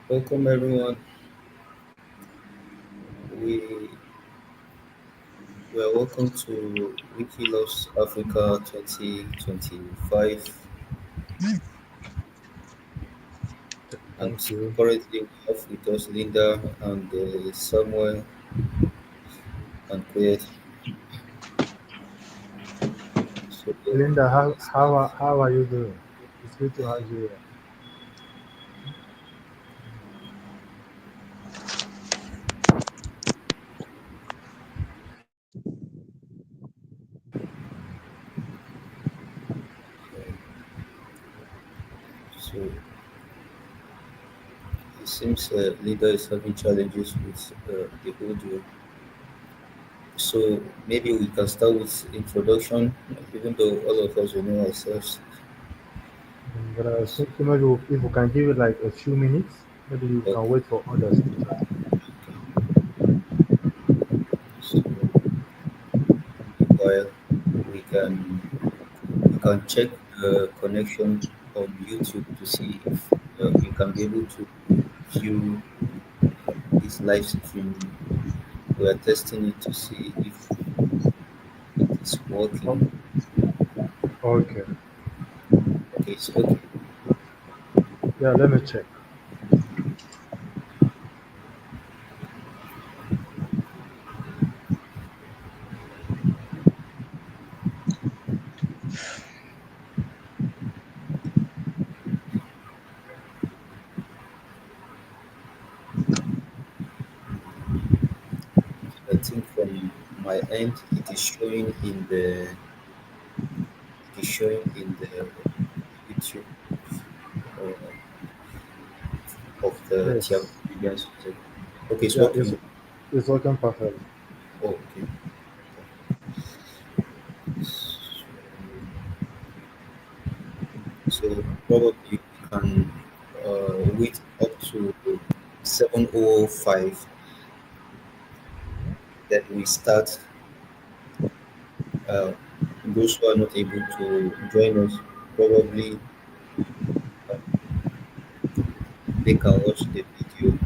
Welcome everyone. We are welcome to Wiki Loves Africa 2025, and Thank you. currently we have with us Linda and Samuel and Quiet. So Linda, let's start. how are you doing? It's good to have you here. So it seems Linda is having challenges with the audio. So maybe we can start with introduction, even though all of us will know ourselves. But I was thinking maybe if we can give it like a few minutes, maybe you can Okay. wait for others to join. So while we can we can check the connection on YouTube to see if we can be able to view this live stream. We are testing it to see if it is Oh, working. okay. Okay, it's okay. Yeah, let me check. I think from my end, it is showing in the YouTube uh, of the Tyap Yes. Wikimedians. Okay, it's Yeah, working. it's working perfectly. Oh, okay. So probably we can wait up to 7:05. Then we start. Uh, those who are not able to join us, probably uh, they can watch the video.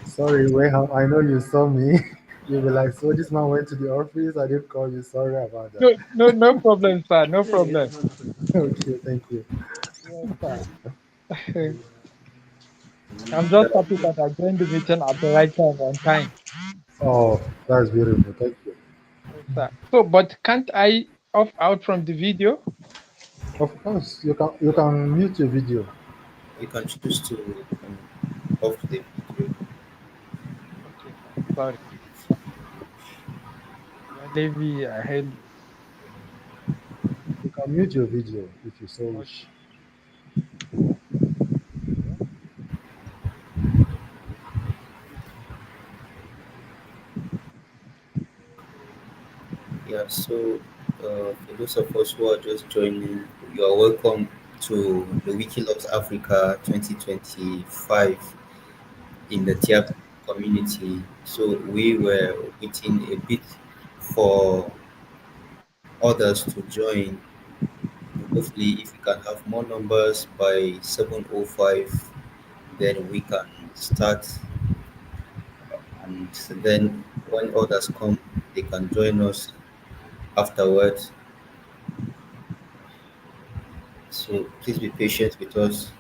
Sorry, Wayham, I know you saw me. You'll be like, so this man went to the office. I didn't call you. Sorry about that. No, no, no problem, sir. No problem. Okay, thank you. Yes, sir. I'm just That, happy that I joined the meeting at the right time on time. Oh, that's beautiful. Thank you. Yes, sir. So, but can't I off out from the video? Of course, you can mute your video. you can choose to off the video. Okay, sir. Sorry. Yeah, Levi, I heard you. You can mute your video if you so Okay. wish. Yeah, so for those of us who are just joining, you are welcome to the Wiki Loves Africa 2025 in the Tyap community. So we were waiting a bit for others to join. Hopefully, if we can have more numbers by 7:05, then we can start. And then when others come, they can join us afterwards. So please be patient with us.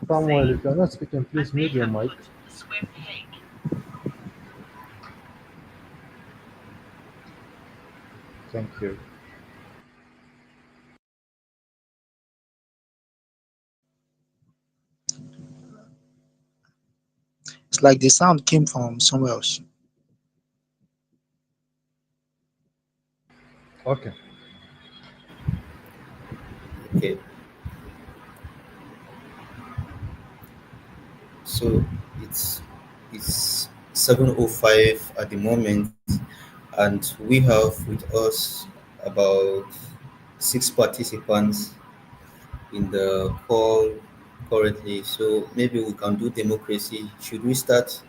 Samuel, if you're not speaking, please mute your mic. Thank you. like the sound came from somewhere else. Okay. Okay, so it's 7:05 at the moment, and we have with us about six participants in the call currently. So maybe we can do democracy. Should we start?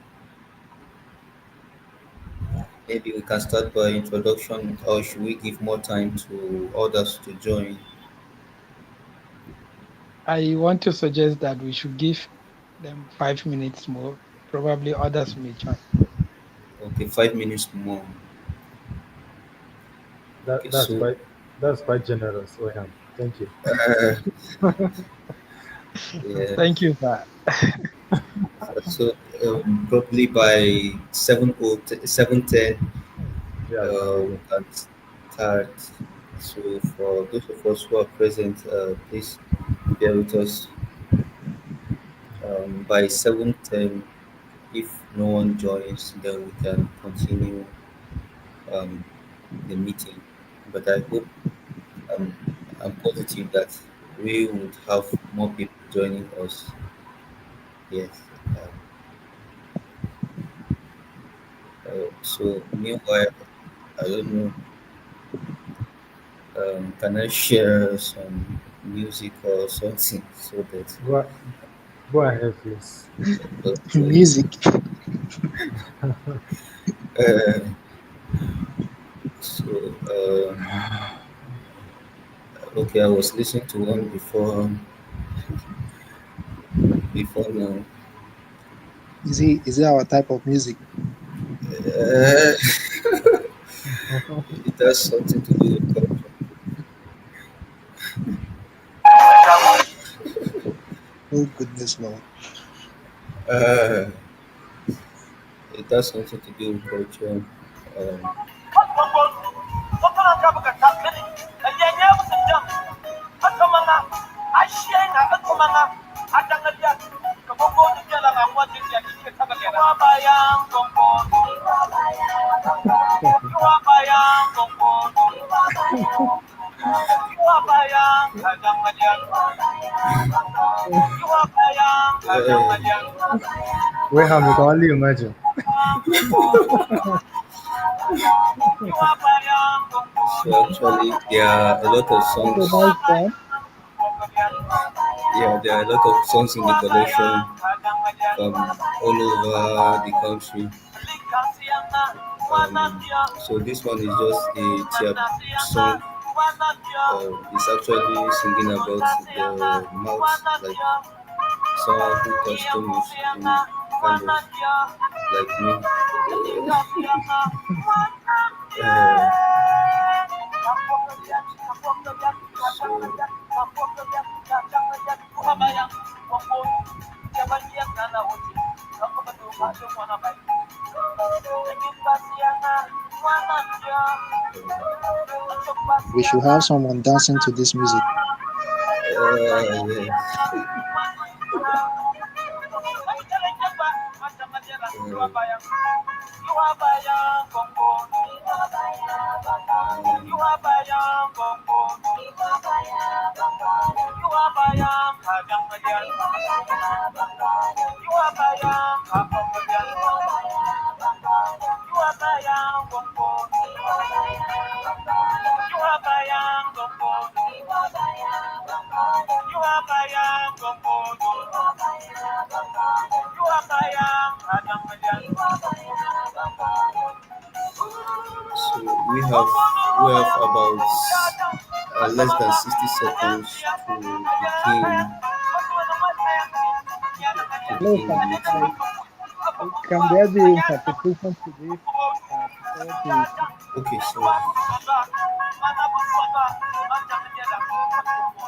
Maybe we can start by introduction, or should we give more time to others to join? I want to suggest that we should give them 5 minutes more. Probably others may join. Okay, 5 minutes more. Okay, That's so quite generous, Oham. Thank you. uh, yeah, Thank you, sir. so probably by 7:10, Yeah, we can we begin. can start. So for those of us who are present, please bear with us. By 7:10, if no one joins, then we can continue um, the meeting. But I hope, um, I'm positive that we would have more people joining us. Yes. Um, so meanwhile, I don't know. Can I share some music or something so that Go, go ahead, please. okay. Music. Uh, so okay, I was listening to one before now. Is it our type of music? Uh, it has something to do with culture. Oh goodness Lord. Uh, it has something to do with culture. Um, Weham, you can only imagine. so actually, there are a lot of That's a songs. nice song. Yeah, there are a lot of songs in the collection from all over the country. So this one is just a Tyap song. It's actually singing about the mouth, like someone who touched too much, kind of like me. Uh, so We should have someone dancing to this music. yes. So we have about less than 60 seconds to Hello, begin sir. the meeting. Can there be interpretation to this before the Okay,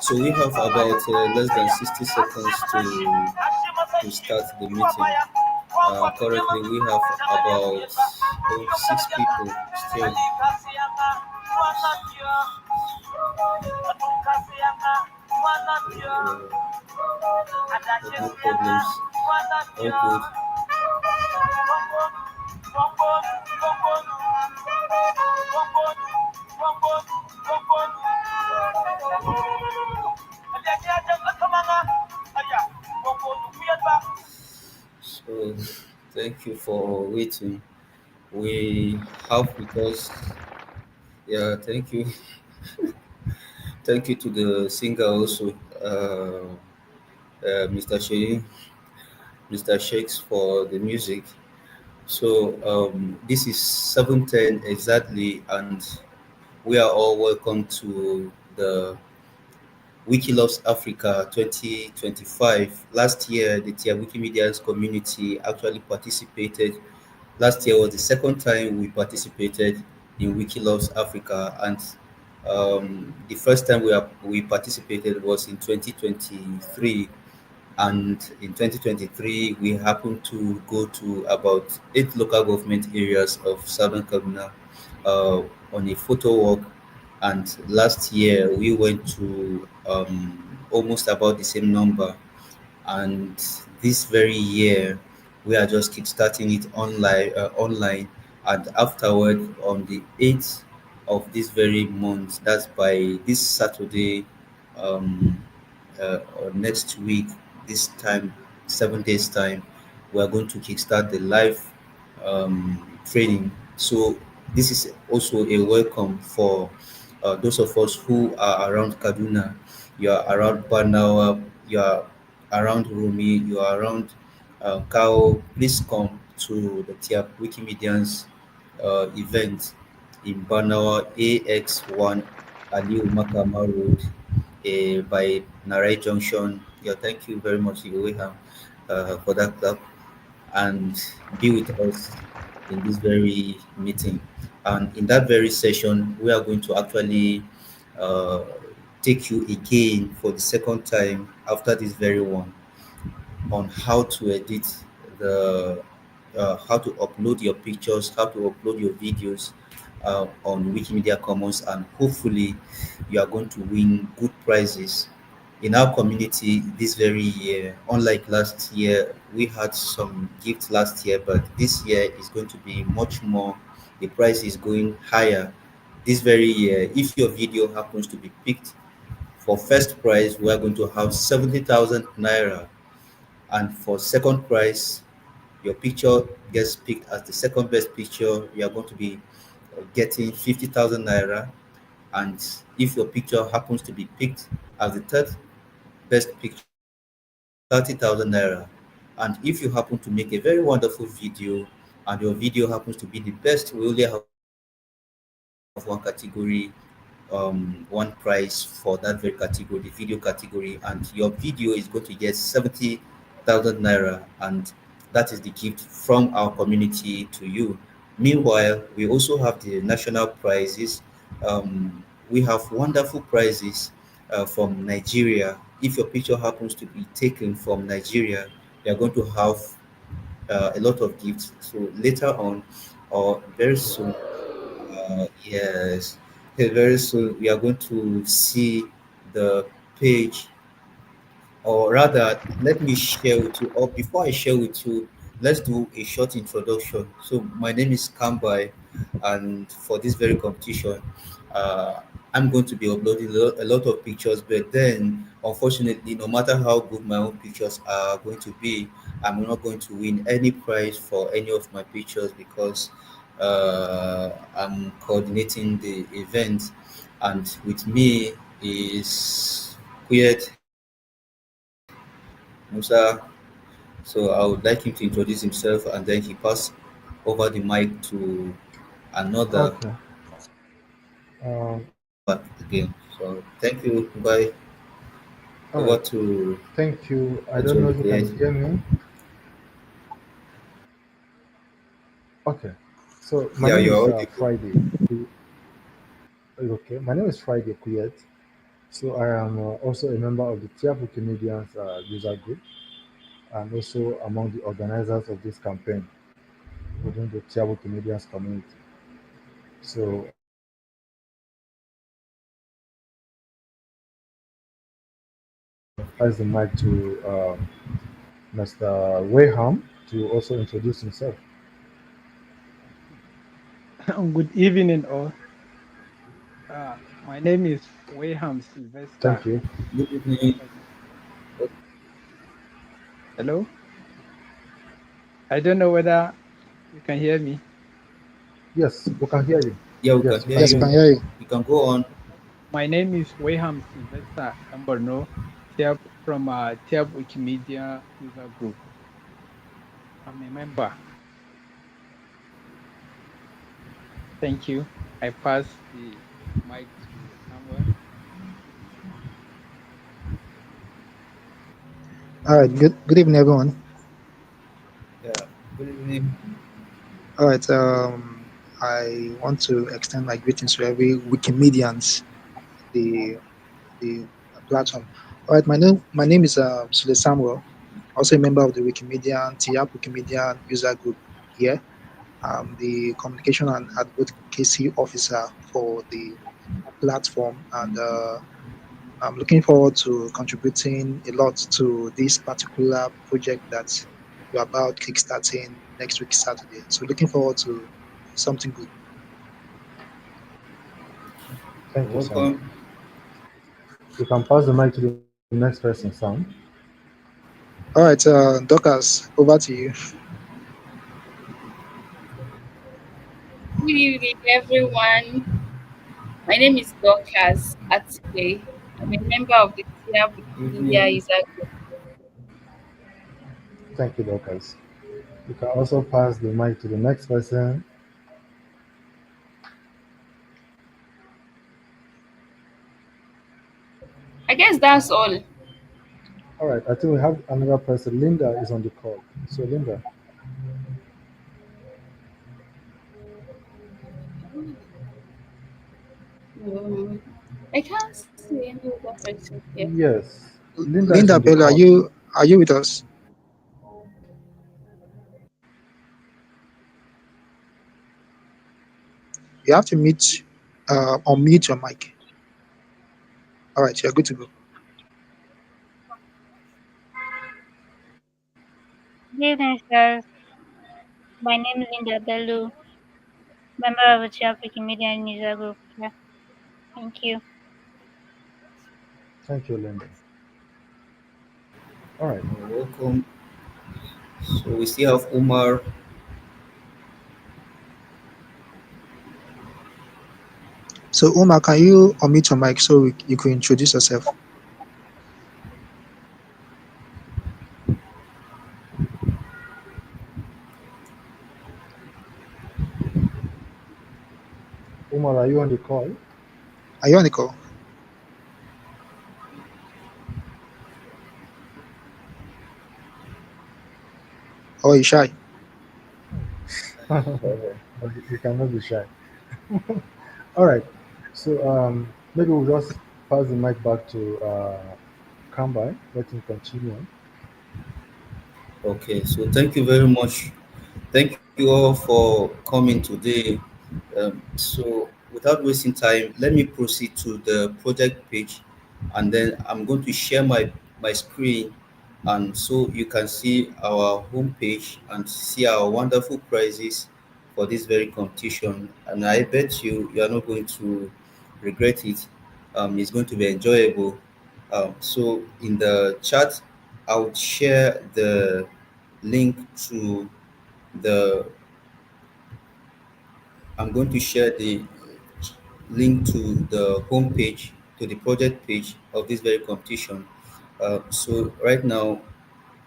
so we have about less than 60 seconds to start the meeting. Currently, we have about 6 people still. No problems. All good. So, thank you for waiting. We have with us, yeah, thank you. Thank you to the singer also, Mr. Mr. Shakes for the music. So, this is 7:10 exactly, and we are all welcome to the Wiki Loves Africa 2025. Last year, the Tyap Wikimedians community actually participated. Last year was the second time we participated in Wiki Loves Africa, and the first time we participated was in 2023. And in 2023, we happened to go to about 8 local government areas of Southern Kaduna uh, on a photo walk. And last year, we went to almost about the same number. And this very year, we are just kickstarting it online. And afterward, on the 8th of this very month, that's by this Saturday, um, or next week, this time, 7 days time, we are going to kickstart the live training. So this is also a welcome for those of us who are around Kaduna. You are around Banawa, you are around Rumi, you are around Kao. Please come to the Tiap Wikimedians event in Banawa AX1 Aliu Makama Road, by Narai Junction. Yeah, thank you very much, Iweham, for that clap, and be with us in this very meeting. And in that very session, we are going to actually uh, take you again for the second time after this very one on how to edit the how to upload your pictures, how to upload your videos on Wikimedia Commons, and hopefully you are going to win good prizes. In our community this very year, unlike last year, we had some gifts last year, but this year is going to be much more. The price is going higher this very year. If your video happens to be picked for first prize, we are going to have 70,000 naira, and for second prize, your picture gets picked as the second best picture, you are going to be getting 50,000 naira. And if your picture happens to be picked as the third best picture, 30,000 naira. And if you happen to make a very wonderful video and your video happens to be the best, we only have one category, one prize for that very category, the video category, and your video is going to get 70,000 naira, and that is the gift from our community to you. Meanwhile, we also have the national prizes. We have wonderful prizes from Nigeria. If your picture happens to be taken from Nigeria, we are going to have a lot of gifts. So later on, or very soon, yes, very soon we are going to see the page, or rather, let me share with you, or before I share with you, let's do a short introduction. So my name is Kambai, and for this very competition, uh, I'm going to be uploading a lot of pictures, but then unfortunately, no matter how good my own pictures are going to be, I'm not going to win any prize for any of my pictures because I'm coordinating the event, and with me is Kuyet Musa. So I would like him to introduce himself, and then he pass over the mic to another Okay. Um, part again. So thank you. Bye. all Over right. to Thank you. I don't know Ajay if you can Kuyet. hear me. Okay. So my Yeah, name you're is audible. Friday. Okay. My name is Friday Kuyet. So I am also a member of the Tyap Wikimedians user group and also among the organizers of this campaign within the Tyap Wikimedians community. So pass the mic to Mr. Wayham to also introduce himself. Good evening, all. My name is Wayham Thank Sylvester. you. Good evening. Hello? I don't know whether you can hear me. Yes, we can hear you. Yeah, we can Yes, we hear can Yes, we hear you. can you. hear you. You can go on. My name is Wayham Sylvester Amborno, Tyap from Tyap Wikimedia user group. I'm a member. Thank you. I pass the mic to Samuel. All right. Good evening, everyone. Yeah. Good evening. All right. I want to extend my greetings to every Wikimedians, the the platform. All right. My name is Sule Samuel. Also a member of the Wikimedian Tyap Wikimedian user group here. I'm the communication and advocacy officer for the platform, and I'm looking forward to contributing a lot to this particular project that we're about kickstarting next week Saturday. So looking forward to something good. Thank you, Sam. Welcome. You can pass the mic to the next person, Sam. All right, Dorcas, over to you. Good evening, everyone. My name is Dorcas Atile. I'm a member of the TIA Wikimedia Evening. user group. Thank you, Dorcas. You can also pass the mic to the next person. I guess that's all. All right, I think we have another person. Linda is on the call. So, Linda, Um, I can't see any other person here. yes, Linda is Linda on the Bello, are call. you with us? You have to unmute your mic. All right, you're good to go. Good evening, sir. My name is Linda Bello, member of the Tyap Wikimedian user group. Yeah, thank you. Thank you, Linda. All right, Welcome. So we still have Umar. So Uma, can you unmute your mic so you can introduce yourself? Umar, are you on the call? Are you on the call? Or are you shy? You cannot be shy. All right, so maybe we'll just pass the mic back to Kambai. Let him continue. Okay. So thank you very much. Thank you all for coming today. So, without wasting time, let me proceed to the project page, and then I'm going to share my screen, and so you can see our homepage and see our wonderful prizes for this very competition. And I bet you are not going to regret it. It's going to be enjoyable. So, in the chat, I would share the link to the I'm going to share the link to the homepage, to the project page of this very competition. So right now,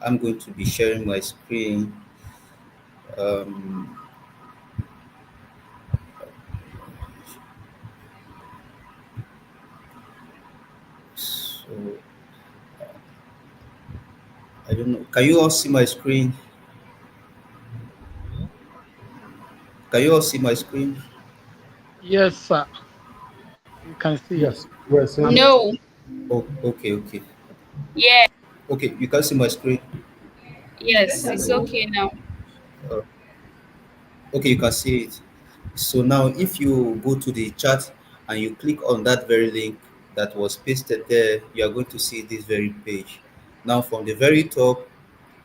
I'm going to be sharing my screen. Um, so I don't know. Can you all see my screen? Can you all see my screen? Yes, sir. You can see. Yes, we're saying it. No. Oh, okay, okay, Yeah. okay. You can see my screen. Yes, it's okay now. Uh, okay, you can see it. So now, if you go to the chat and you click on that very link that was pasted there, you are going to see this very page. Now, from the very top,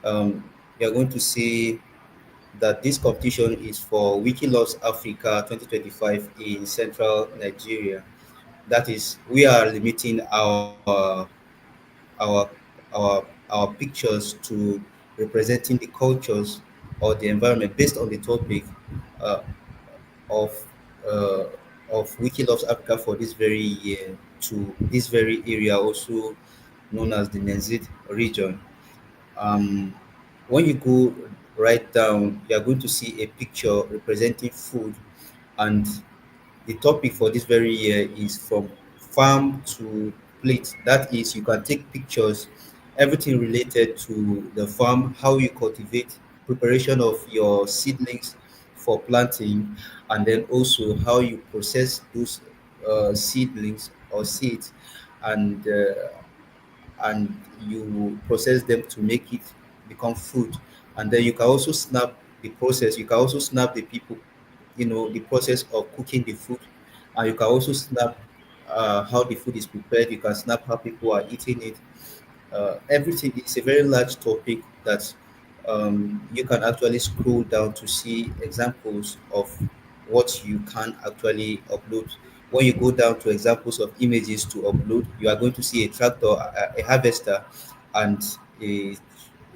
you are going to see that this competition is for Wiki Loves Africa 2025 in central Nigeria. That is, we are limiting our our our pictures to representing the cultures or the environment based on the topic uh, of uh, of Wiki Loves Africa for this very year to this very area, also known as the Nenzit region. Um, when you go right down, you are going to see a picture representing food, and the topic for this very year is from farm to plate. That is, you can take pictures, everything related to the farm, how you cultivate, preparation of your seedlings for planting, and then also how you process those seedlings or seeds, and and you process them to make it become food. And then you can also snap the process. You can also snap the people, the process of cooking the food, and you can also snap how the food is prepared. You can snap how people are eating it. Everything is a very large topic that you can actually scroll down to see examples of what you can actually upload. When you go down to examples of images to upload, you are going to see a tractor, a harvester, and a,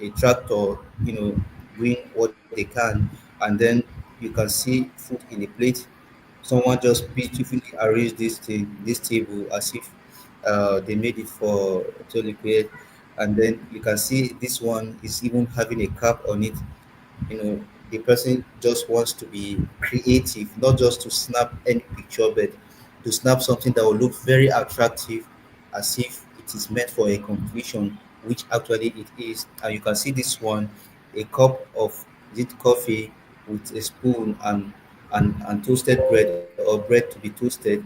a tractor, doing what they can, and then you can see food in a plate. Someone just beautifully arranged this table as if they made it for to liquid, and then you can see this one is even having a cap on it. The person just wants to be creative, not just to snap any picture, but to snap something that will look very attractive, as if it is meant for a competition, which actually it is. And you can see this one, a cup of is it coffee with a spoon, and toasted bread or bread to be toasted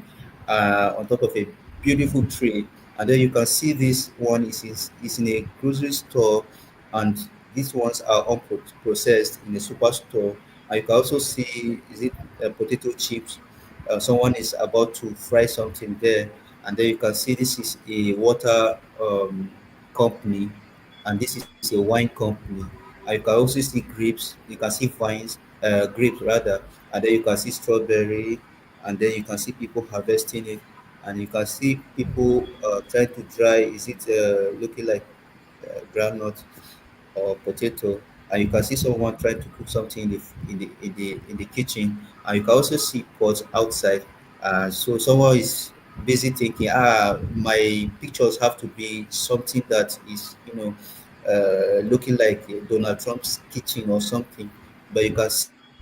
on top of a beautiful tray. And then you can see this one is in a grocery store, and these ones are unprocessed in a superstore. And you can also see, is it potato chips? Someone is about to fry something there, and then you can see this is a water company, and this is a wine company. And you can also see grapes. You can see vines, grapes rather, and then you can see strawberry, and then you can see people harvesting it, and you can see people trying to dry. Is it looking like groundnut or potato? And you can see someone trying to cook something in the kitchen, and you can also see pots outside. So someone is busy thinking, my pictures have to be something that is, looking like Donald Trump's kitchen or something. But you can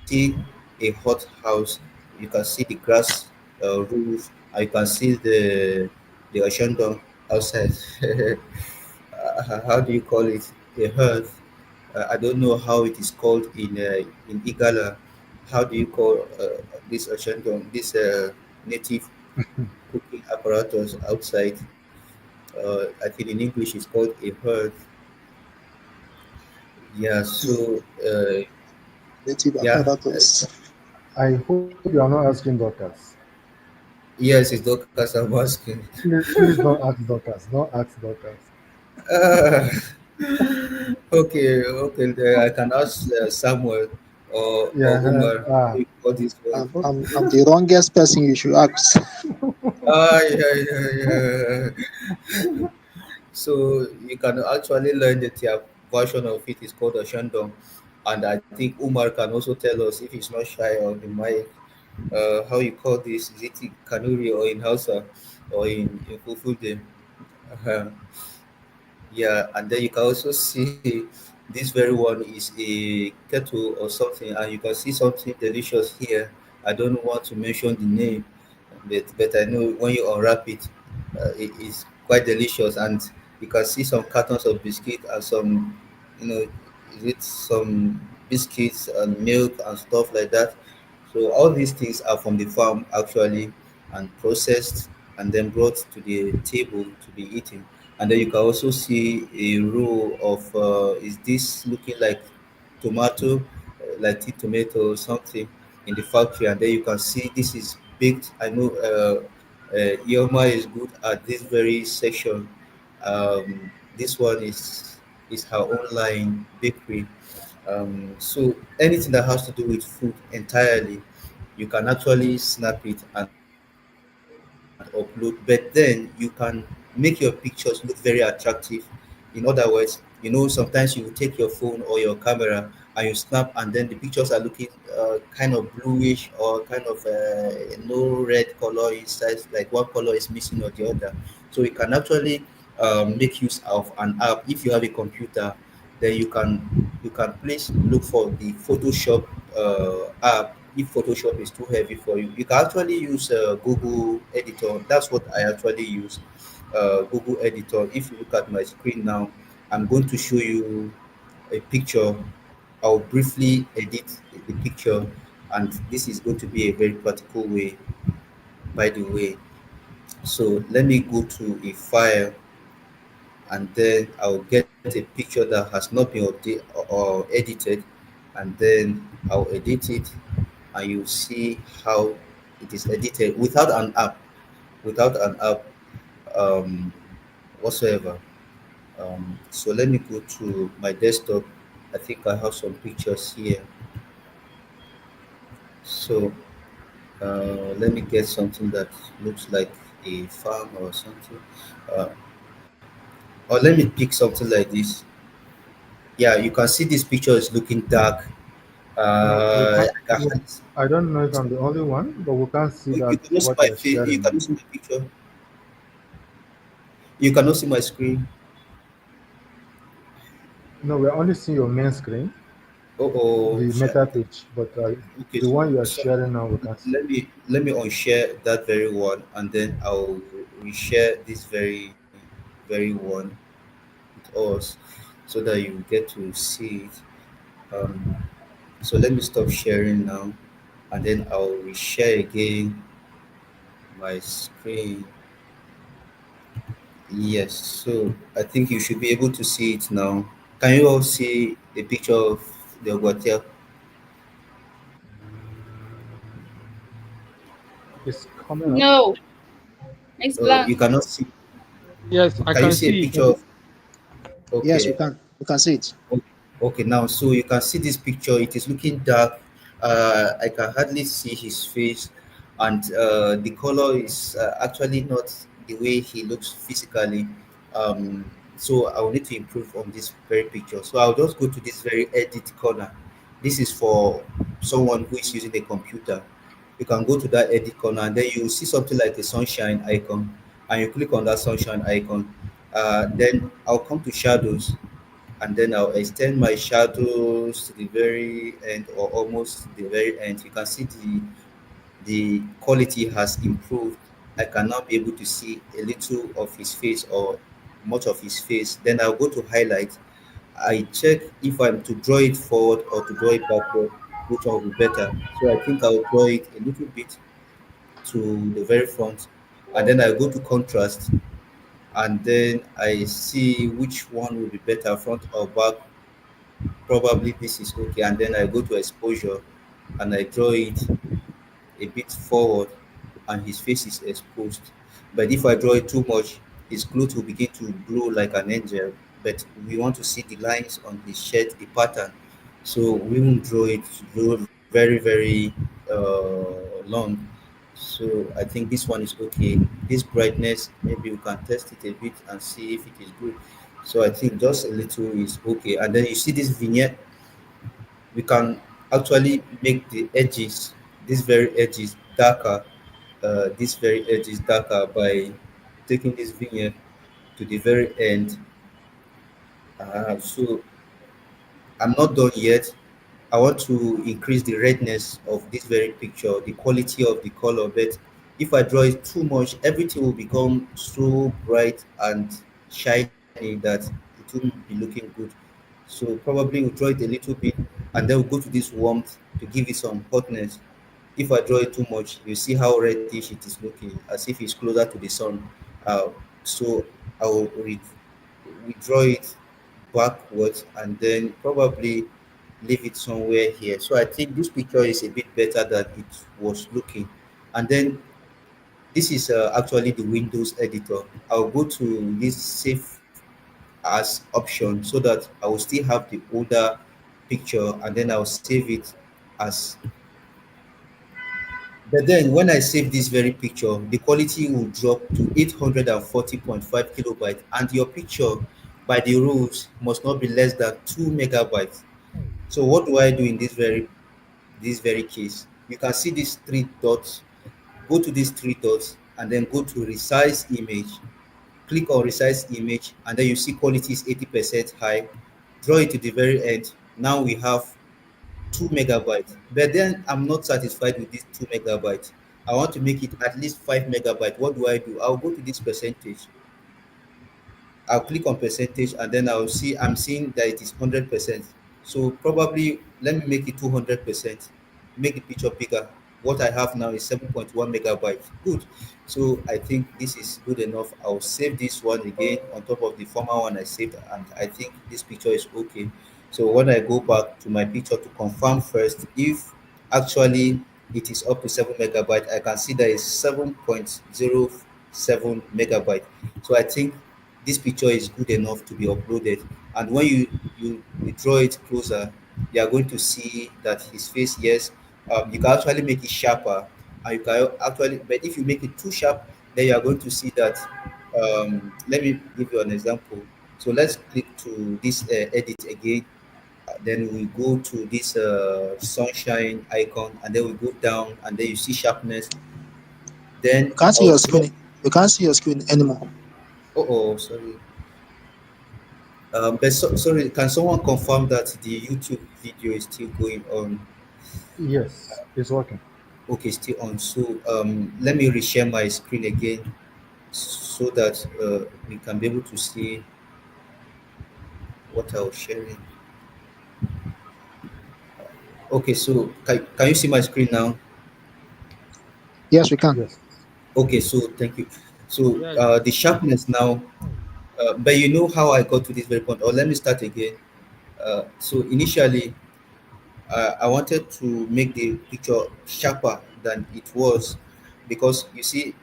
see a hot house, you can see the grass roof, and you can see the ocean dome outside. How do you call it? A hearth. I don't know how it is called in Igala. How do you call this Ashandon, this native cooking apparatus outside? I think in English it's called a hearth. Yeah. So Native yeah. apparatus. I hope you are not asking Dorcas. Yes, it's Dorcas I'm asking. Please don't ask Dorcas. Don't ask Dorcas. Uh, okay. I can ask Samuel or Yeah. Umar. How do you call this word? I'm the wrongest person you should ask. Yeah. So you can actually learn the Tiap version of it. It's called a Shandong. And I think Umar can also tell us, if he's not shy on the mic, how you call this. Is it in Kanuri or in Hausa or in Fufude? Uh, yeah, and then you can also see this very one is a kettle or something, and you can see something delicious here. I don't want to mention the name, but I know when you unwrap it, it is quite delicious, and you can see some cartons of biscuit and some, is it some biscuits and milk and stuff like that. So all these things are from the farm actually, and processed and then brought to the table to be eaten. And then you can also see a row of is this looking like tomato, like tea tomato or something in the factory. And then you can see this is baked. I know Yoma is good at this very section. This one is her own line bakery. So anything that has to do with food entirely, you can actually snap it and upload. But then you can make your pictures look very attractive. In other words, sometimes you will take your phone or your camera and you snap, and then the pictures are looking kind of bluish, or kind of no red color inside, like one color is missing or the other. So you can actually make use of an app. If you have a computer, then you can please look for the Photoshop app. If Photoshop is too heavy for you, you can actually use Google Editor. That's what I actually use, Google Editor. If you look at my screen now, I'm going to show you a picture. I'll briefly edit the picture, and this is going to be a very practical way, by the way. So let me go to a file, and then I'll get a picture that has not been updated or edited, and then I'll edit it, and you see how it is edited without an app um, whatsoever. So let me go to my desktop. I think I have some pictures here. So let me get something that looks like a farm or something. Uh, or let me pick something like this. Yeah, you can see this picture is looking dark. No, we can't. I can hardly I don't know if I'm the only one, but we can't see you that cannot see what my you're face. You sharing now. cannot see my picture. You cannot see my screen. No, we're only seeing your main screen, Oh, oh, the sure. meta page, but Okay, the one you are so sharing now we can't see. let me unshare that very one, and then I'll reshare this very one with us, so that you get to see it. Um, so let me stop sharing now, and then I'll reshare again my screen. Yes, so I think you should be able to see it now. Can you all see the picture of the Ogwatia? It's coming up. No, it's You blank. cannot see. Yes, I Can you can see a see it. picture of? Yes, Okay. we can see it. Okay, now so you can see this picture. It is looking dark. I can hardly see his face, and the color is actually not the way he looks physically. So I will need to improve on this very picture. So I'll just go to this very edit corner. This is for someone who is using a computer. You can go to that edit corner, and then you will see something like a sunshine icon, and you click on that sunshine icon. Then I'll come to shadows, and then I'll extend my shadows to the very end, or almost the very end. You can see the quality has improved. I can now be able to see a little of his face, or much of his face. Then I'll go to highlight. I check if I'm to draw it forward or to draw it backward, which one will be better. So I think I'll draw it a little bit to the very front, and then I go to contrast, and then I see which one will be better, front or back. Probably this is okay, and then I go to exposure, and I draw it a bit forward, and his face is exposed. But if I draw it too much, his clothes will begin to glow like an angel. But we want to see the lines on his shirt, the pattern. So we won't draw it to grow very long. So I think this one is okay. This brightness, maybe we can test it a bit and see if it is good. So I think just a little is okay. And then you see this vignette, we can actually make the edges, these very edges darker, this very edges darker by taking this vignette to the very end. So I'm not done yet. I want to increase the redness of this very picture, the quality of the color. But if I draw it too much, everything will become so bright and shiny that it won't be looking good. So probably we'll draw it a little bit, and then we'll go to this warmth to give it some hotness. If I draw it too much, you see how reddish it is looking, as if it's closer to the sun. So I will withdraw it backwards, and then probably leave it somewhere here. So I think this picture is a bit better than it was looking. And then this is actually the Windows editor. I'll go to this save as option, so that I will still have the older picture, and then I'll save it as. But then when I save this very picture, the quality will drop to 840.5 kilobytes, and your picture, by the rules, must not be less than 2 megabytes. So what do I do in this very case? You can see these three dots. Go to these three dots and then go to resize image. Click on resize image, and then you see quality is 80% high. Draw it to the very end. Now we have 2 megabytes. But then I'm not satisfied with this 2 megabytes. I want to make it at least 5 megabytes. What do I do? I'll go to this percentage. I'll click on percentage, and then I'll see I'm seeing that it is 100%. So probably let me make it 200%. Make the picture bigger. What I have now is 7.1 megabytes. Good. So I think this is good enough. I'll save this one again on top of the former one I saved, and I think this picture is okay. So when I go back to my picture to confirm first if actually it is up to 7 megabyte, I can see that it's 7.07 megabyte. So I think this picture is good enough to be uploaded. And when you draw it closer, you are going to see that his face, yes, you can actually make it sharper, and you can actually, but if you make it too sharp, then you are going to see that. Let me give you an example. So let's click to this edit again. Then we go to this sunshine icon, and then we go down, and then you see sharpness. We Then can't see I'll your draw. screen. We can't see your screen anymore. Oh, sorry. Sorry, can someone confirm that the YouTube video is still going on? Yes, it's working. Okay, still on. So let me reshare my screen again so that we can be able to see what I was sharing. Okay, so can you see my screen now? Yes, we can. Yes. Okay, so thank you. So Yes. the sharpness now, but you know how I got to this very point. Or let me start again. So initially, I wanted to make the picture sharper than it was, because you see,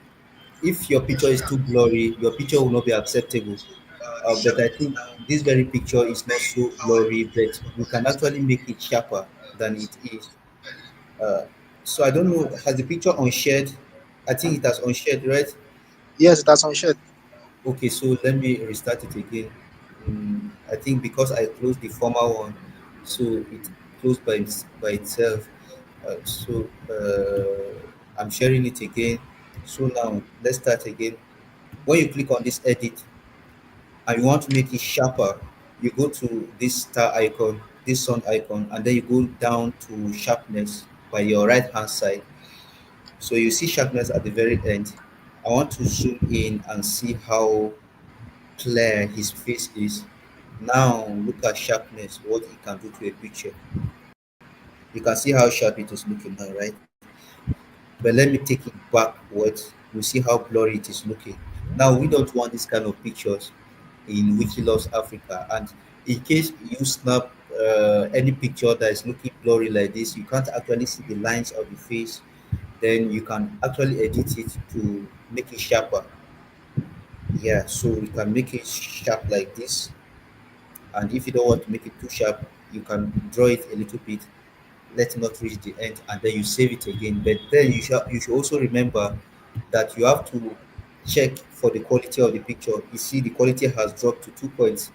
if your picture is too blurry, your picture will not be acceptable. But I think this very picture is not so blurry, but we can actually make it sharper than it is. Uh, so I don't know, has the picture unshared? I think it has unshared, right? Yes, that's on shared. Okay, so let me restart it again. I think because I closed the former one, so it closed by itself. I'm sharing it again. So now let's start again. When you click on this edit and you want to make it sharper, you go to this star icon, this sun icon, and then you go down to sharpness by your right hand side. So you see sharpness at the very end. I want to zoom in and see how clear his face is. Now look at sharpness, what it can do to a picture. You can see how sharp it is looking now, right? But let me take it backwards. You see how blurry it is looking. Now we don't want this kind of pictures in Wiki Loves Africa. And in case you snap any picture that is looking blurry like this, you can't actually see the lines of the face. Then you can actually edit it to make it sharper. Yeah, so we can make it sharp like this. And if you don't want to make it too sharp, you can draw it a little bit, let it not reach the end, and then you save it again. But then you should also remember that you have to check for the quality of the picture. You see the quality has dropped to 8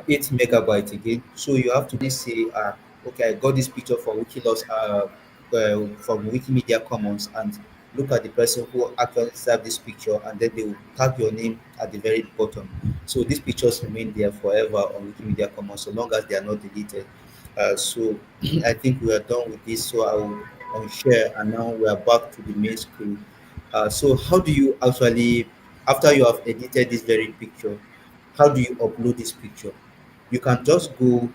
megabyte again. So you have to really say, okay, I got this picture from from Wikimedia Commons, and look at the person who actually saved this picture, and then they will tag your name at the very bottom. So these pictures remain there forever on Wikimedia Commons so long as they are not deleted. So I think we are done with this. So I will unshare, and now we are back to the main screen. So how do you actually, after you have edited this very picture, how do you upload this picture? You can just go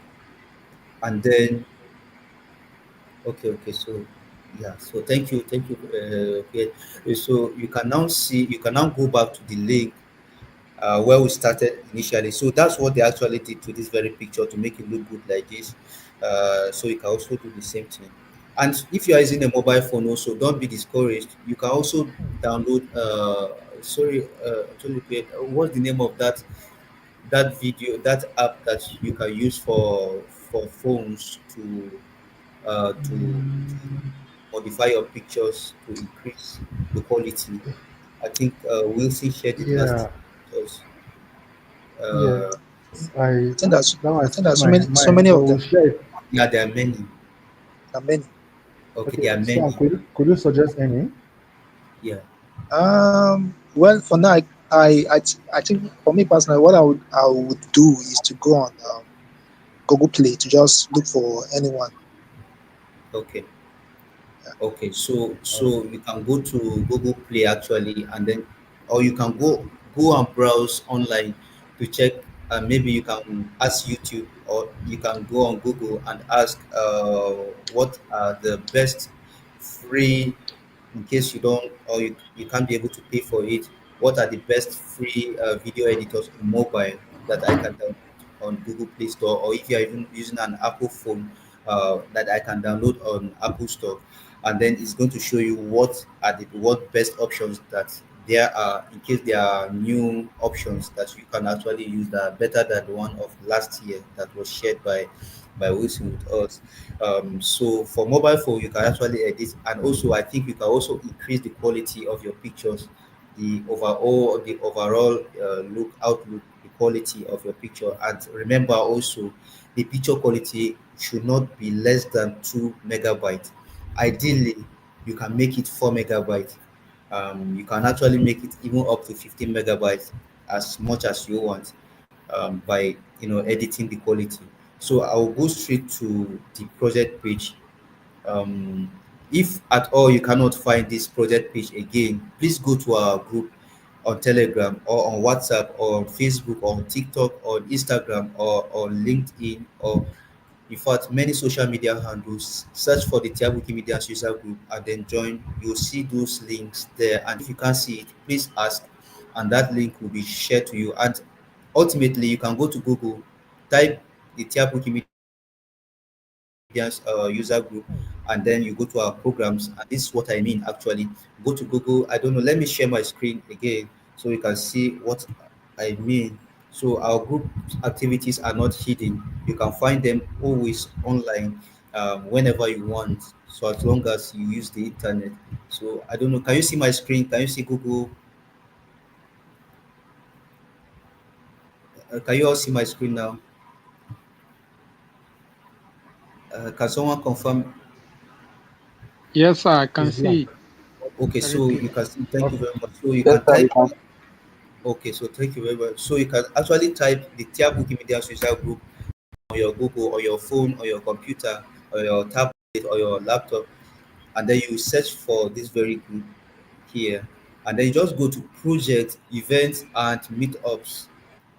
and then, okay, so yeah, so thank you. Okay, so you can now go back to the link where we started initially. So that's what they actually did to this very picture to make it look good like this. So you can also do the same thing. And if you are using a mobile phone, also don't be discouraged. You can also download. What's the name of that video, that app that you can use for phones to modify your pictures to increase the quality. I think Wilson shared it last. Yeah, It was, yes. uh, I I think that's now I I think see there's so my many so of we'll them. share it. yeah, there are many. There are many. Okay, Okay, there are so many. could you suggest any? Yeah. Well, for now, I think for me personally, what I would do is to go on Google Play to just look for anyone. Okay. Yeah. Okay, Uh, so you can go to Google Play actually, and then, or you can go and browse online to check. Maybe you can ask YouTube, or you can go on Google and ask what are the best free, in case you don't, or you can't be able to pay for it. What are the best free video editors on mobile that I can download on Google Play Store, or if you are even using an Apple phone, that I can download on Apple Store, and then it's going to show you what best options that there are, in case there are new options that you can actually use that are better than the one of last year that was shared by Wilson with us. So for mobile phone, you can actually edit, and also I think you can also increase the quality of your pictures, the overall outlook, the quality of your picture. And remember also, the picture quality should not be less than 2 megabytes. Ideally, you can make it 4 megabytes. You can actually make it even up to 15 megabytes, as much as you want, by editing the quality. So I will go straight to the project page. um, if at all you cannot find this project page again, please go to our group on Telegram, or on WhatsApp, or on Facebook, or on TikTok, or on Instagram, or on LinkedIn, or in fact many social media handles. Search for the Tyap Wikimedians user group and then join. You'll see those links there, and if you can't see it, please ask, and that link will be shared to you. And ultimately, you can go to Google, type the Tyap Wikimedians user group, and then you go to our programs. And this is what I mean actually. Go to Google. I don't know, let me share my screen again so you can see what I mean. So our group activities are not hidden. You can find them always online, whenever you want, so as long as you use the internet. So I don't know, can you see my screen? Can you see Google? Can you all see my screen now? Can someone confirm? Yes, sir, I can it's blank. see Okay, so everything. you can see. Thank you Okay. very much. So you Yes, can sir, we type. can. Okay, so thank you very much. So you can actually type the Tyap Wikimedia social group on your Google, or your phone, or your computer, or your tablet, or your laptop, and then you search for this very group here, and then you just go to project, events, and meetups.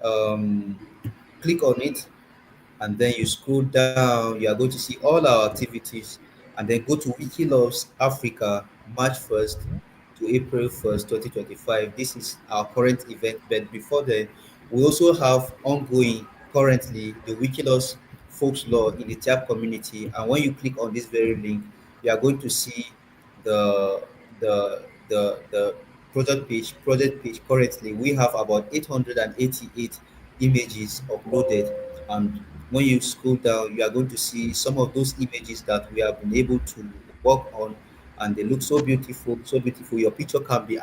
Um, Click on it, and then you scroll down. You are going to see all our activities, and then go to Wiki Loves Africa, March 1st to April 1st, 2025. This is our current event, but before then, we also have ongoing currently the Wiki Loves folks law in the Tab community. And when you click on this very link, you are going to see the the project page. Currently we have about 888 images uploaded, and when you scroll down, you are going to see some of those images that we have been able to work on, and they look so beautiful, so beautiful. Your picture can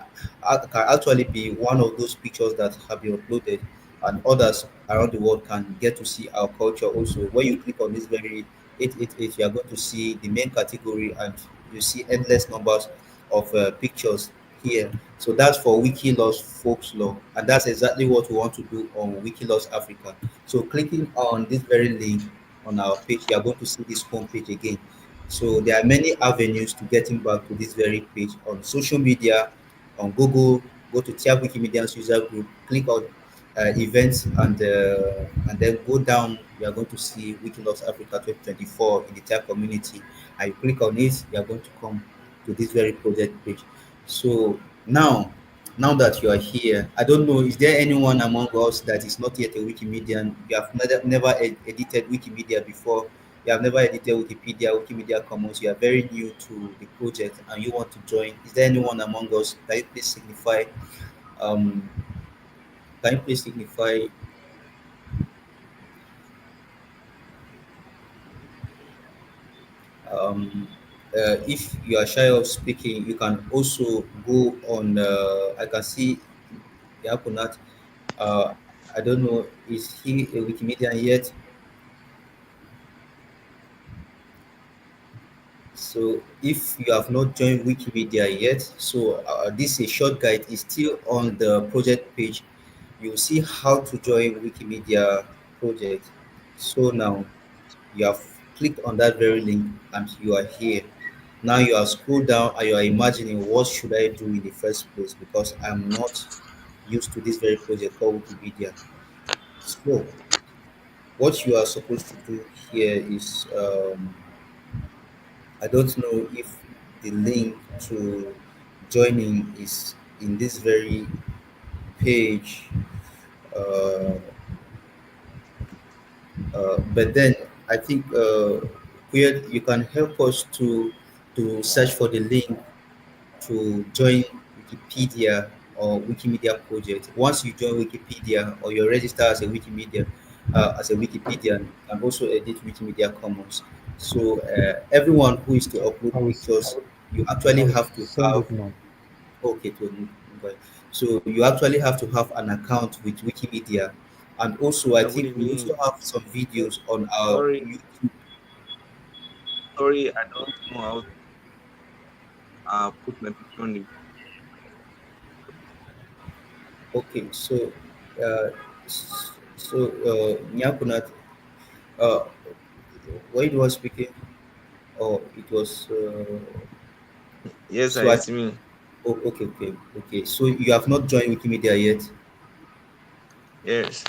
actually be one of those pictures that have been uploaded, and others around the world can get to see our culture also. When you click on this very 888, you are going to see the main category, and you see endless numbers of pictures here. So that's for Wiki Loves Folks Law, and that's exactly what we want to do on Wiki Loves Africa. So clicking on this very link on our page, you are going to see this home page again. So there are many avenues to getting back to this very page on social media, on Google. Go to Tyap Wikimedians user group, click on events, and then go down. You are going to see Wiki Loves Africa 2024 in the Tyap community, and you click on it. You are going to come to this very project page. So now that you are here, I don't know, is there anyone among us that is not yet a Wikimedian? You have never edited Wikimedia before. You have never edited Wikipedia, Wikimedia Commons. You are very new to the project and you want to join. Is there anyone among us? Can you please signify? Um, can you please signify? if you are shy of speaking, you can also go on. I can see Yakunat. Uh, I don't know, is he a Wikimedian yet? So if you have not joined Wikimedia yet, so this is a short guide is still on the project page. You'll see how to join Wikimedia project. So now you have clicked on that very link and you are here. Now you are scroll down and you are imagining what should I do in the first place because I'm not used to this very project called Wikipedia. So what you are supposed to do here is I don't know if the link to joining is in this very page, uh, but then I think Kuyat, you can help us to search for the link to join Wikipedia or Wikimedia project. Once you join Wikipedia or you're registered as a Wikipedian, you can also edit Wikimedia Commons. So everyone who is to upload I will s- pictures, you I actually will have to send have it now. okay to okay. So you actually have to have an account with Wikimedia, and also I Yeah, good think we also evening. have some videos on our Sorry, YouTube. sorry, I don't know how to put my picture on the. Okay, so Nyakunat, uh, why you was speaking? Oh, it was. Yes, So I I. it's me. Oh, okay, okay, okay. So you have not joined Wikimedia yet. Yes.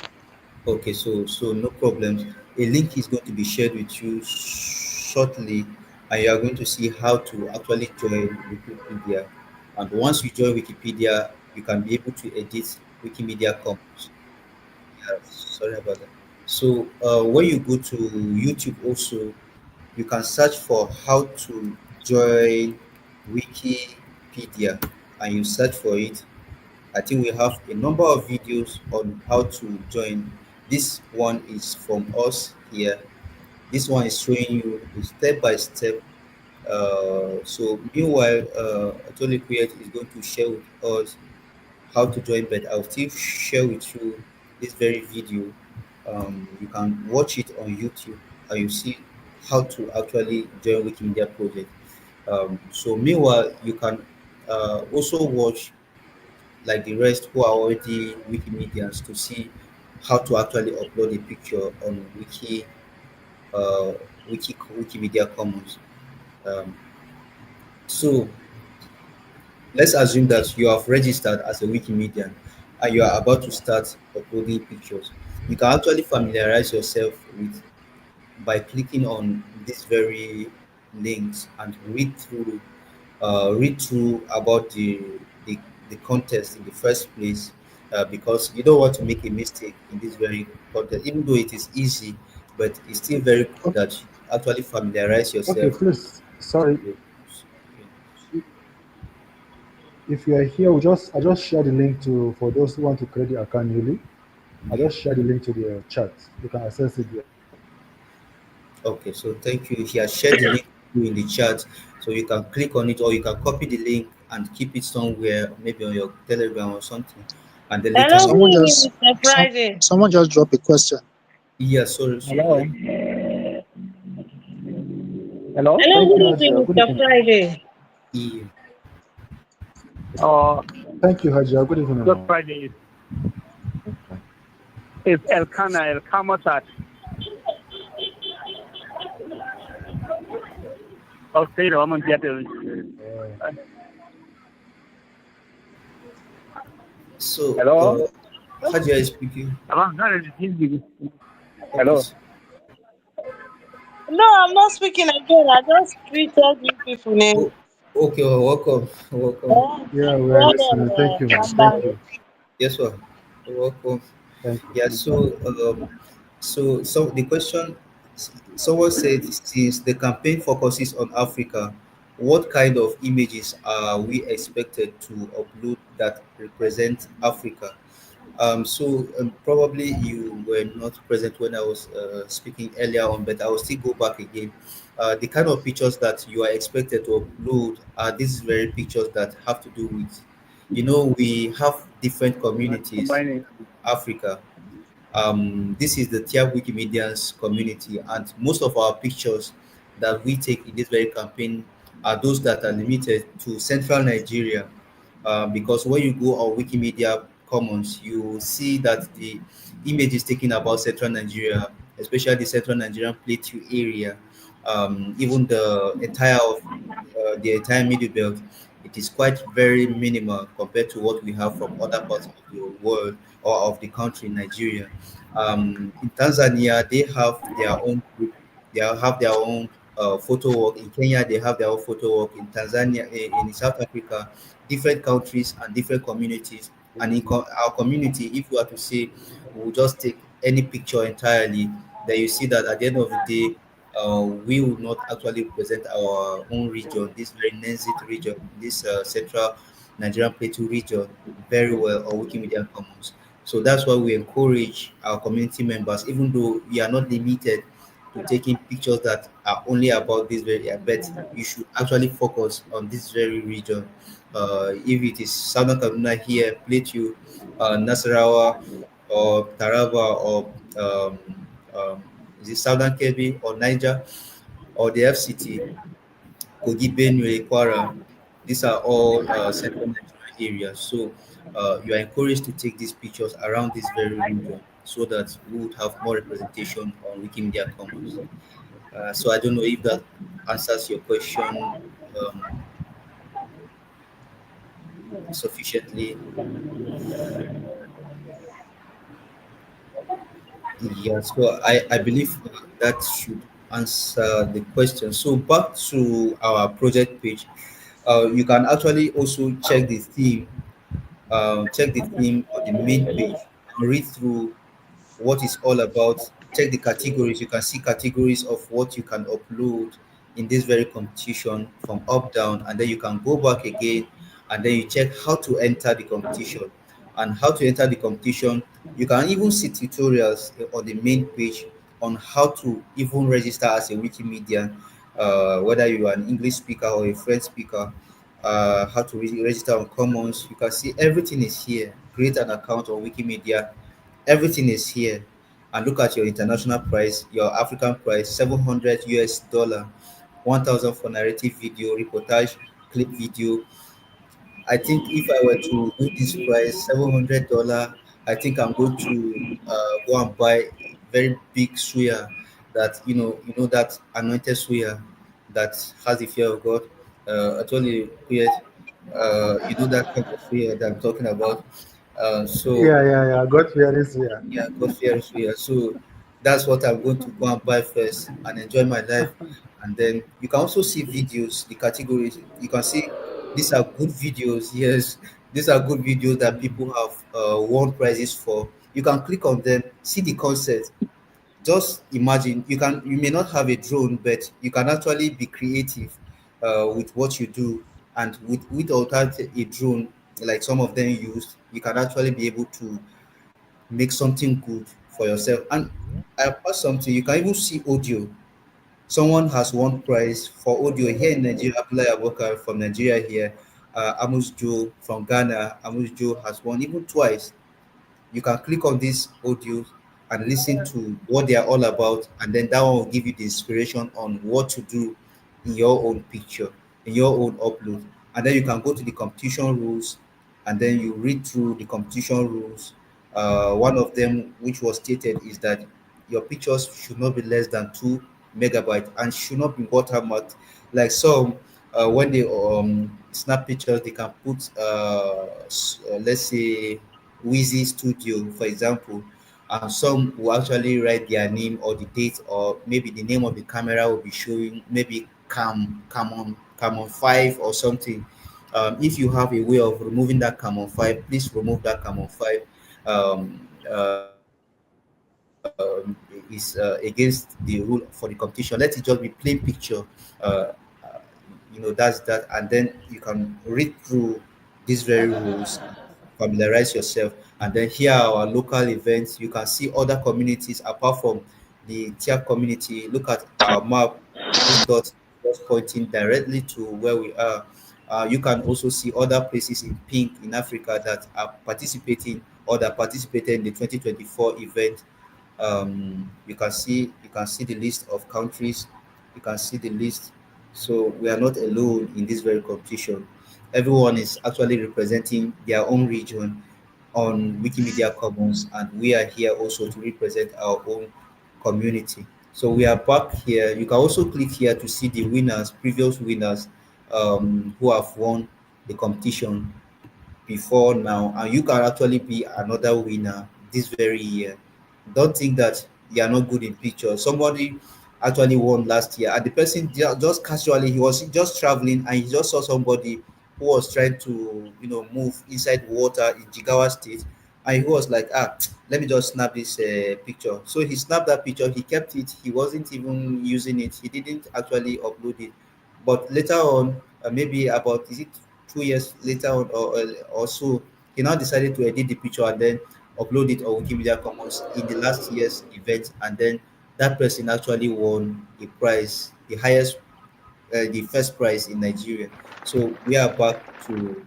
Okay, so no problems. A link is going to be shared with you shortly, and you are going to see how to actually join Wikipedia. And once you join Wikipedia, you can be able to edit Wikimedia Commons. Yeah, sorry about that. So when you go to YouTube, also you can search for how to join Wikipedia, and you search for it. I think we have a number of videos on how to join. This one is from us here. This one is showing you the step by step. So meanwhile, Attorney Create is going to share with us how to join, but I'll still share with you this very video. You can watch it on YouTube and you see how to actually join Wikimedia project. So meanwhile, you can also watch like the rest who are already Wikimedians to see how to actually upload a picture on uh, Wikimedia Commons. Um, so let's assume that you have registered as a Wikimedian and you are about to start uploading pictures. You can actually familiarize yourself with by clicking on these very links and read through about the, the contest in the first place because you don't want to make a mistake in this very contest, even though it is easy, but it's still very good Okay, that you actually familiarize okay, yourself please. Sorry, with. if you are here, I just share the link to for those who want to create the account newly. I just share the link to the chat. You can access it there. Okay, so thank you. He has shared the link in the chat, so you can click on it or you can copy the link and keep it somewhere, maybe on your Telegram or something, and then later Hello, on. good Someone evening, just Mr. some Friday. someone just dropped a question. Yeah, sorry, so Hello. Hello. Hello, Thank good you, evening, Hajia. Good Mr. evening. Friday. yeah. Uh, Thank you, Hajia. Good evening, Good ma'am. Friday is Elkana Elkamotat. Okay, the woman get it. So, Hello. Hadia is speaking. Okay, Hello. so, No, I'm not speaking again. I just greeted you people name. oh, okay, welcome, welcome. Yeah, we are Well listening. Thank you, ma'am. Thank done, you. Yes, sir. Welcome. Thank Yeah. you. So the question, someone said, since the campaign focuses on Africa, what kind of images are we expected to upload that represent Africa? Probably you were not present when I was speaking earlier on, but I will still go back again. The kind of pictures that you are expected to upload are these very pictures that have to do with, we have different communities Combining. in Africa. This is the Tyap Wikimedians community, and most of our pictures that we take in this very campaign are those that are limited to central Nigeria. Because when you go on Wikimedia Commons, you see that the image is taken about central Nigeria, especially the central Nigerian plateau area, even the entire middle belt. It is quite very minimal compared to what we have from other parts of the world or of the country, Nigeria. In Tanzania, they have their own group. They have their own photo work. In Kenya, they have their own photo work. In Tanzania, in South Africa, different countries and different communities. And in our community, if we are to say, we'll just take any picture entirely, then you see that at the end of the day, we will not actually represent our own region, this very Nenzit region, this central Nigerian Plateau region, very well on Wikimedia Commons. So that's why we encourage our community members, even though we are not limited to taking pictures that are only about this very area, but you should actually focus on this very region. If it is Southern Kaduna here, Plateau, Nasarawa, or Taraba, or um, um, is it Southern Kebbi or Niger, or the FCT, Kogi, Benue, Kwara. These are all central Nigerian areas. So you are encouraged to take these pictures around this very region so that we would have more representation on Wikimedia Commons. So I don't know if that answers your question sufficiently. Yeah, so I believe that should answer the question. So back to our project page, you can actually also check the theme on the main page and read through what it's all about. Check the categories. You can see categories of what you can upload in this very competition from up down, and then you can go back again and then you check how to enter the competition. And how to enter the competition, you can even see tutorials on the main page on how to even register as a Wikimedia, whether you are an English speaker or a French speaker. How to register on Commons. You can see everything is here. Create an account on Wikimedia. Everything is here. And look at your international price, your African price, 700 US dollar, 1,000 for narrative video, reportage, clip video. I think if I were to do this price, $700, I think I'm going to go and buy very big suya that that anointed suya that has the fear of God. Actually, create that kind of suya that I'm talking about. So Yeah, yeah, yeah. Got fear this year. yeah, God fears fear. So that's what I'm going to go and buy first and enjoy my life. And then you can also see videos, the categories. You can see these are good videos. Yes, these are good videos that people have won prizes for. You can click on them, see the concept. Just imagine you may not have a drone, but you can actually be creative with what you do. And without a drone, like some of them use, you can actually be able to make something good for yourself. And I passed something, you can even see audio. Someone has won prize for audio here in Nigeria. Abdullahi Abubakar from Nigeria here. Amos Joe from Ghana. Amos Joe has won even twice. You can click on these audios and listen to what they are all about, and then that one will give you the inspiration on what to do in your own picture, in your own upload. And then you can go to the competition rules and then you read through the competition rules. One of them which was stated is that your pictures should not be less than 2 megabytes and should not be watermarked. Like some, when they snap pictures, they can put let's say Wheezy Studio, for example, and some will actually write their name or the date, or maybe the name of the camera will be showing maybe Cam on 5 or something. If you have a way of removing that Cam on 5, please remove that Cam on 5. Is against the rule for the competition. Let it just be plain picture. Uh, that's that, and then you can read through these very rules, familiarize yourself. And then here are our local events. You can see other communities apart from the Tiap community. Look at our map. This dot just pointing directly to where we are. You can also see other places in pink in Africa that are participating or that participated in the 2024 event. You can see the list of countries. You can see the list. So we are not alone in this very competition. Everyone is actually representing their own region on Wikimedia Commons, and we are here also to represent our own community. So we are back here. You can also click here to see the winners, previous winners, who have won the competition before now, and you can actually be another winner this very year. Don't think that you are not good in pictures. Somebody actually won last year, and the person just casually, he was just traveling and he just saw somebody who was trying to move inside water in Jigawa State, and he was like, let me just snap this picture. So he snapped that picture, he kept it, he wasn't even using it, he didn't actually upload it. But later on, maybe about, is it 2 years later on, or so, he now decided to edit the picture and then upload it on Wikimedia Commons in the last year's event, and then that person actually won a prize, the highest, the first prize in Nigeria. So we are back to,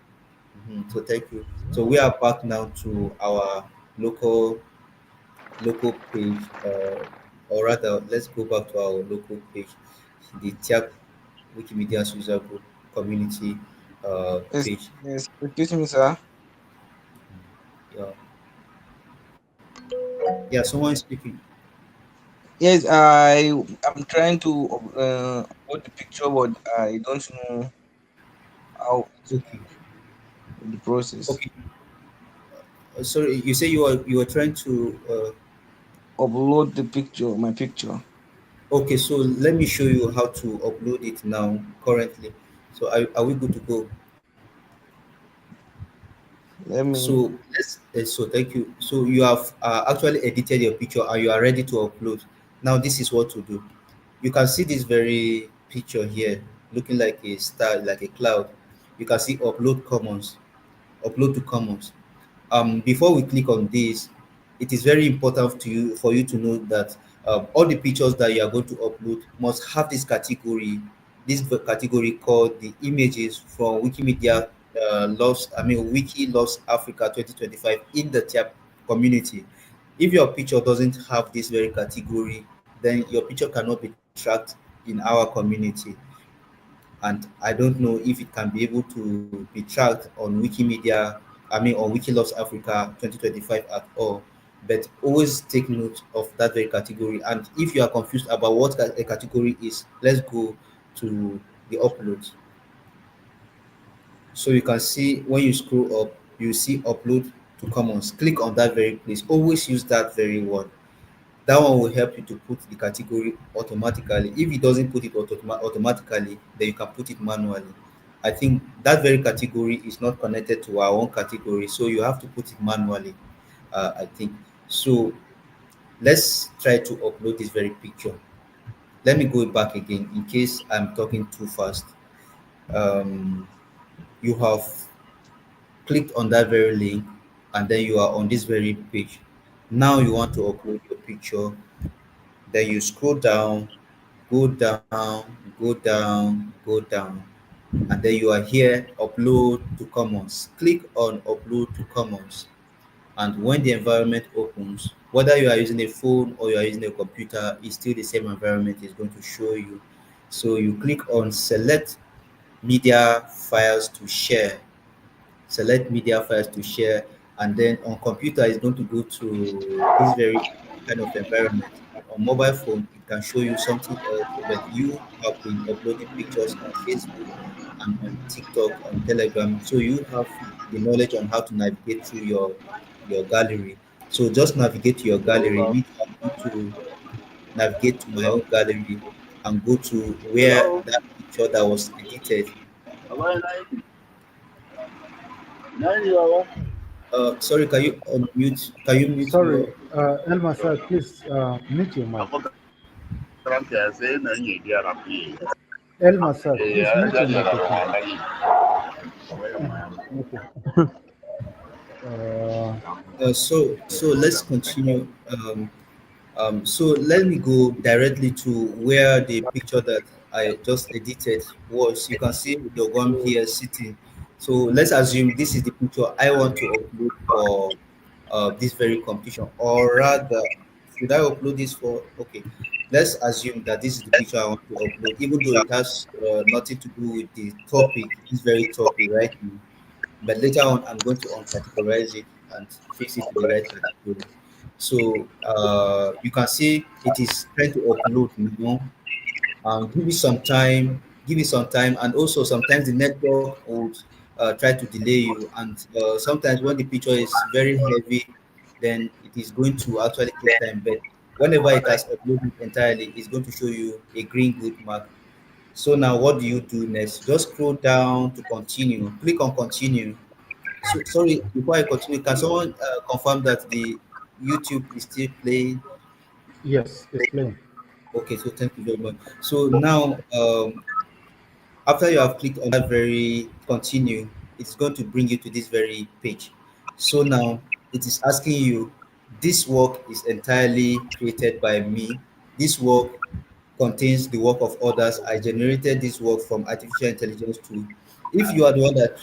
so thank you. So we are back now to our local local page, or rather, let's go back to our local page, the Tyap Wikimedians user group community Yes, page. yes. Excuse me, sir. Yeah, yeah, someone is speaking. Yes, I'm trying to upload the picture, but I don't know how it's Okay, the process. okay. Sorry, you say you were trying to. Upload the picture, my picture. Okay, so let me show you how to upload it now. Currently, so are we good to go? Let me. So thank you. So you have actually edited your picture and you are ready to upload. Now this is what to do. You can see this very picture here, looking like a star, like a cloud. You can see upload commons, upload to commons. Before we click on this, it is very important to you for you to know that all the pictures that you are going to upload must have this category called the images from Wikimedia Wiki Loves Africa 2025 in the tab community. If your picture doesn't have this very category, then your picture cannot be tracked in our community, and I don't know if it can be able to be tracked on Wikimedia, on Wiki Loves Africa 2025 at all. But always take note of that very category. And if you are confused about what a category is, let's go to the upload. So you can see when you scroll up, you see upload to commons. Click on that very place. Always use that very one. That one will help you to put the category automatically. If it doesn't put it automatically, then you can put it manually. I think that very category is not connected to our own category, so you have to put it manually. I think so. Let's try to upload this very picture. Let me go back again in case I'm talking too fast. Um, you have clicked on that very link, and then you are on this very page. Now you want to upload your picture. Then you scroll down, go down, go down, go down, and then you are here, upload to commons. Click on upload to commons. And when the environment opens, whether you are using a phone or you are using a computer, it's still the same environment it's going to show you. So you click on select media files to share, select media files to share, and then on computer it's going to go to this very kind of environment. And on mobile phone it can show you something else, but you have been uploading pictures on Facebook and on TikTok, on Telegram, so you have the knowledge on how to navigate through your gallery. So just navigate to your gallery. Me, I'm going to navigate to my own gallery and go to where that picture that was edited. Sorry, can you unmute? Can you mute Sorry, your? Elma sir, please mute your mic. Elma sir, please mute your microphone. Okay. Uh, So let's continue. So let me go directly to where the picture that I just edited was. You can see the one here sitting. So let's assume this is the picture I want to upload for this very competition, or rather, should I upload this for? Okay, let's assume that this is the picture I want to upload, even though it has nothing to do with the topic, this very topic right now. But later on, I'm going to uncategorize it and fix it to the right category. So you can see it is trying to upload now. Give it some time, and also sometimes the network would try to delay you, and sometimes when the picture is very heavy, then it is going to actually take time. But whenever it has uploaded entirely, it's going to show you a green good mark. So now what do you do next? Just scroll down to continue, click on continue. So sorry, before I continue, can someone confirm that the YouTube is still playing? yes, it's playing. Okay, so thank you very much. So now, after you have clicked on that very continue, it's going to bring you to this very page. So now it is asking you, this work is entirely created by me. This work contains the work of others. I generated this work from artificial intelligence tool. If you are the one that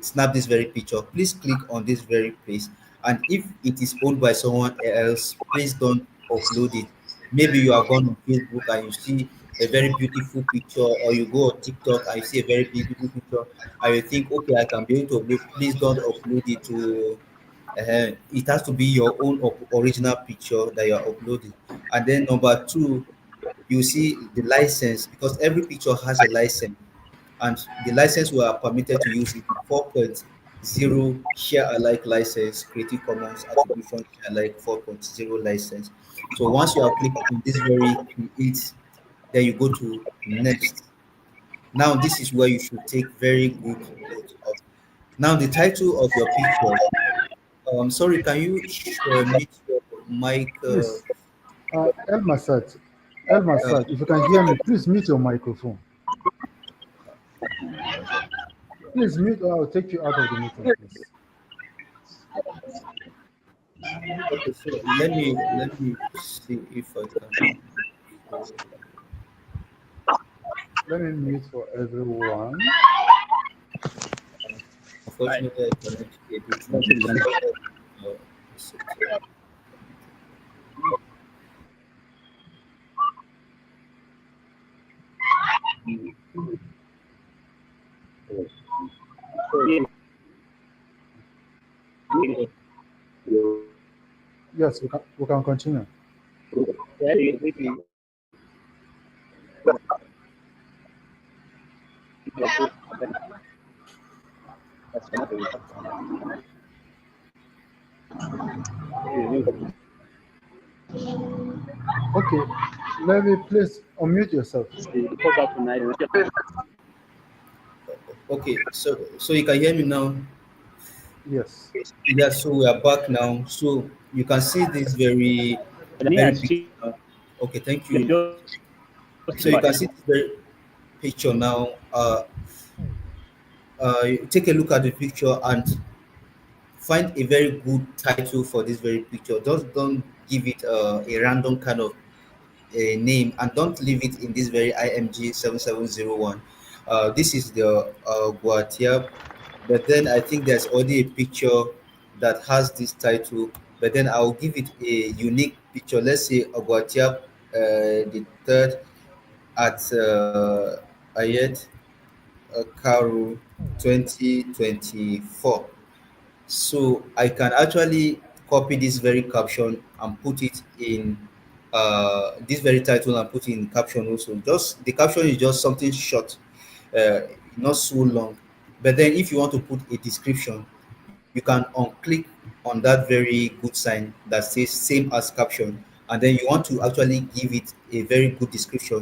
snapped this very picture, please click on this very place. And if it is owned by someone else, please don't upload it. Maybe you are gone on Facebook and you see a very beautiful picture, or you go on TikTok and you see a very beautiful picture, and you think, okay, I can be able to upload. Please don't upload it to. It has to be your own original picture that you are uploading. And then number two, you see the license, because every picture has a license, and the license we are permitted to use is the 4.0 share alike license, Creative Commons Attribution Share Alike 4.0 license. So once you have clicked on this very create, then you go to next. Now this is where you should take very good note of. Now the title of your picture. Sorry, can you mute your mic? Please, El Masad, El Uh, Masad, if you can hear me, please mute your microphone. Please mute, or I'll take you out of the meeting, please. okay, so let me see if I can. Let me mute for everyone. Unfortunately, I cannot be able to mute. Set up. Yes, we can continue. Okay, let me please unmute yourself. Okay, so you can hear me now. Yes. Yeah, so we are back now. So you can see this very picture now. Okay, thank you. So you can see this very picture now. You take a look at the picture and find a very good title for this very picture. Just don't give it a random kind of a name, and don't leave it in this very IMG 7701. This is the Guatia, but then I think there's already a picture that has this title, but then I'll give it a unique picture. Let's say Guatia, the third at Ayet Karu 2024. So I can actually copy this very caption and put it in this very title and put it in caption also. Just the caption is just something short, uh, not so long. But then if you want to put a description, you can unclick on that very good sign that says same as caption, and then you want to actually give it a very good description.